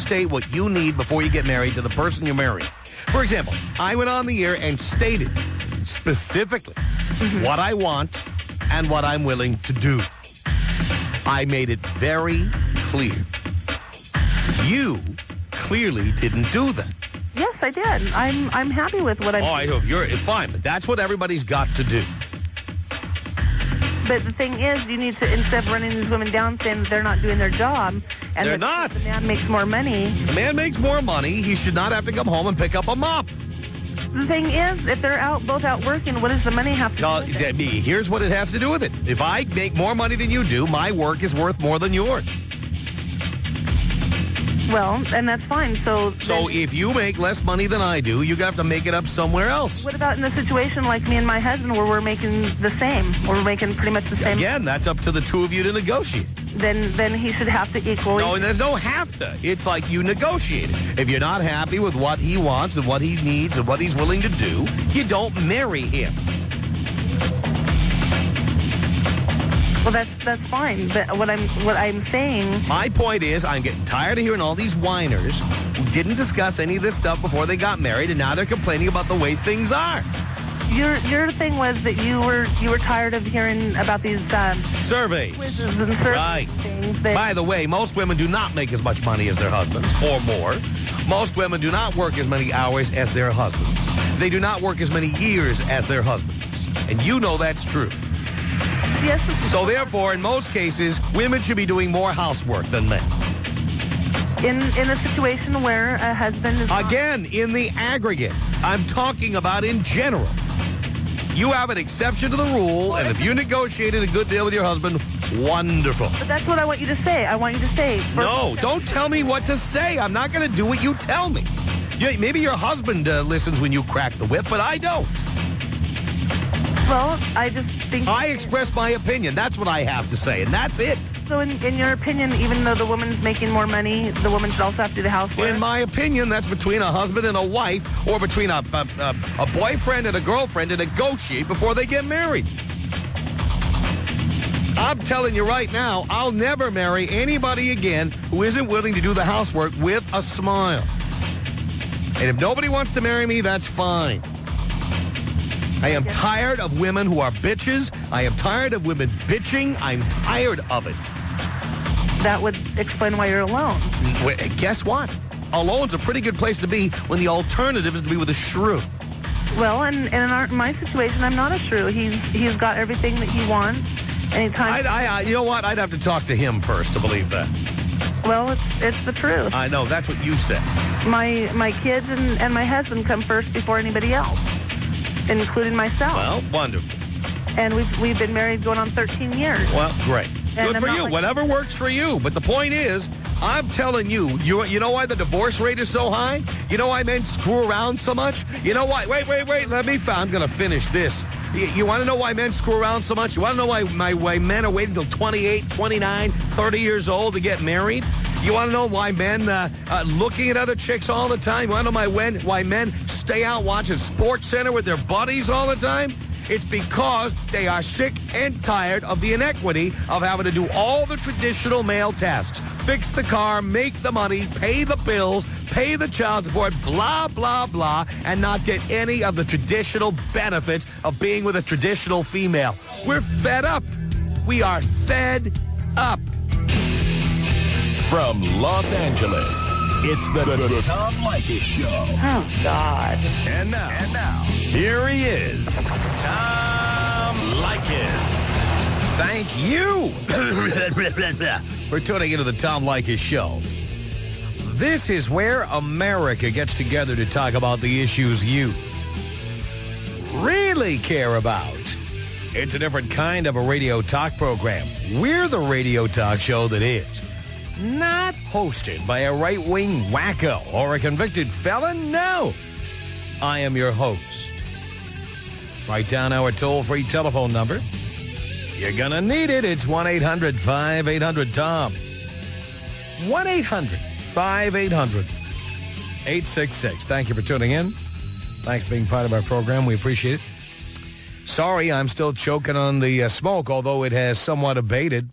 state what you need before you get married to the person you're marrying. For example, I went on the air and stated specifically what I want and what I'm willing to do. I made it very clear. You clearly didn't do that. Yes, I did. I'm happy with what I'm doing. Oh, I hope it's fine, but that's what everybody's got to do. But the thing is, you need to, instead of running these women down saying that they're not doing their job, and they're not. The man makes more money. The man makes more money. He should not have to come home and pick up a mop. The thing is, if they're both out working, what does the money have to do with it? Here's what it has to do with it. If I make more money than you do, my work is worth more than yours. Well, and that's fine. So if you make less money than I do, you have to make it up somewhere else. What about in a situation like me and my husband where we're making the same? We're making pretty much the same. Again, that's up to the two of you to negotiate. Then he should have to equally. No, and there's no have to. It's like you negotiate. If you're not happy with what he wants and what he needs and what he's willing to do, you don't marry him. Well, that's fine. But what I'm saying. My point is, I'm getting tired of hearing all these whiners who didn't discuss any of this stuff before they got married, and now they're complaining about the way things are. Your thing was that you were tired of hearing about these surveys, quizzes and surveys, right? Things By the way, most women do not make as much money as their husbands, or more. Most women do not work as many hours as their husbands. They do not work as many years as their husbands, and you know that's true. Yes. So therefore, in most cases, women should be doing more housework than men. In a situation where a husband is again in the aggregate, I'm talking about in general. You have an exception to the rule, and if you negotiated a good deal with your husband, wonderful. But that's what I want you to say. I want you to say. No, don't tell me what to say. I'm not going to do what you tell me. Maybe your husband listens when you crack the whip, but I don't. Well, I just think... I express my opinion. That's what I have to say, and that's it. So in your opinion, even though the woman's making more money, the woman should also have to do the housework? In my opinion, that's between a husband and a wife, or between a boyfriend and a girlfriend to negotiate before they get married. I'm telling you right now, I'll never marry anybody again who isn't willing to do the housework with a smile. And if nobody wants to marry me, that's fine. I am tired of women who are bitches. I am tired of women bitching. I'm tired of it. That would explain why you're alone. Well, guess what? Alone's a pretty good place to be when the alternative is to be with a shrew. Well, and in my situation, I'm not a shrew. He's got everything that he wants. Anytime. You know what? I'd have to talk to him first to believe that. Well, it's the truth. I know. That's what you said. My kids and my husband come first before anybody else, including myself. Well, wonderful. And we've been married going on 13 years. Well, great. And good for you. Whatever works for you. But the point is, I'm telling you, you know why the divorce rate is so high? You know why men screw around so much? You know why? Wait. I'm going to finish this. You want to know why men screw around so much? You want to know why men are waiting until 28, 29, 30 years old to get married? You want to know why men looking at other chicks all the time? You want to know why men stay out watching Sports Center with their buddies all the time? It's because they are sick and tired of the inequity of having to do all the traditional male tasks. Fix the car, make the money, pay the bills, pay the child support, blah, blah, blah, and not get any of the traditional benefits of being with a traditional female. We're fed up. We are fed up. From Los Angeles, it's the Tom Leykis Show. Oh, God. And now, here he is, Tom Leykis. Thank you for tuning into the Tom Leykis Show. This is where America gets together to talk about the issues you really care about. It's a different kind of a radio talk program. We're the radio talk show that is not hosted by a right-wing wacko or a convicted felon. No. I am your host. Write down our toll-free telephone number. You're going to need it. It's 1-800-5800-TOM. 1-800-5800-866. Thank you for tuning in. Thanks for being part of our program. We appreciate it. Sorry, I'm still choking on the smoke, although it has somewhat abated.